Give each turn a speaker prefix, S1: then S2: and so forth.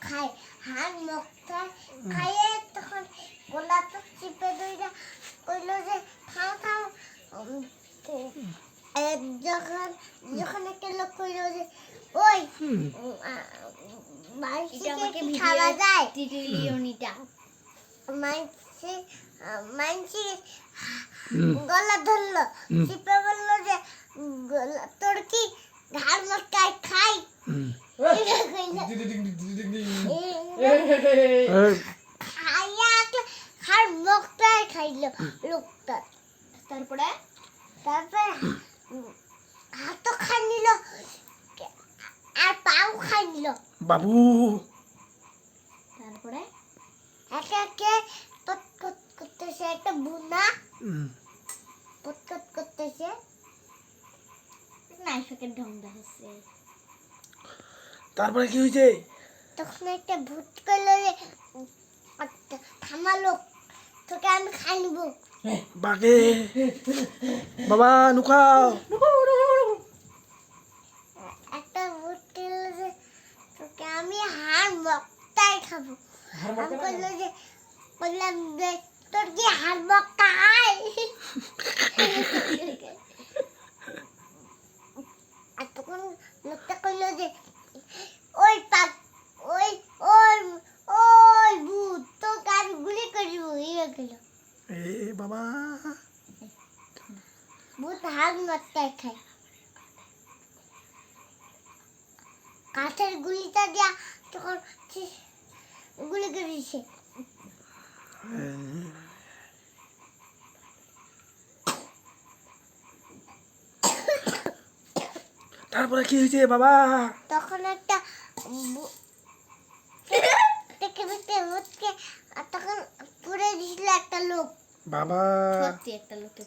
S1: খায় হার মুখটা খাইয়ে তখন গলা তো চিপে ধরে কইল যে থাও থাও যখন যখন একটা লোক কইল যে ওই মাইসিকে খাওয়া যায় লিওনিটা মাইসি মাইসি গলা ধরলো চিপে বললো যে তোর কি ঘাড় মটকায় খাই খাইয়া ঘাড় মটকায় খাইলো লোকটা তারপরে হাতও খাই নিল আর পাও খাই নিল
S2: বাবু।
S1: তারপরে একে একে পটকট করতেছে একটা বুনা পটকট করতেছে নাইফের ঢং দেখাচ্ছে।
S2: তারপরে কি হয়েছে?
S1: তখন একটা ভূত করলো যে থামালো তোকে আমি খাই নিব
S2: বাকে বাবা নুকাও।
S1: একটা ভূত করলো যে তোকে আমি হাড় মক্তাই খাবো। আমি করলো যে বললাম যে তোর কি হাড় মক্তা খায় আর তখন লোকটা কইলো যে ওই পাক ওই ওই ওই ভূত তো গাড়ি গুলি করব ইয়ে গেল
S2: এ বাবা
S1: ভূত হাড় মক্তাই খায় কাঠের গুলিটা দিয়া তখন গুলি করেছে।
S2: তারপরে কি হয়েছে বাবা?
S1: তখন একটা দেখে দেখে ভূতকে তখন পুড়ে দিছিল একটা লোক
S2: বাবা
S1: সত্যি একটা লোককে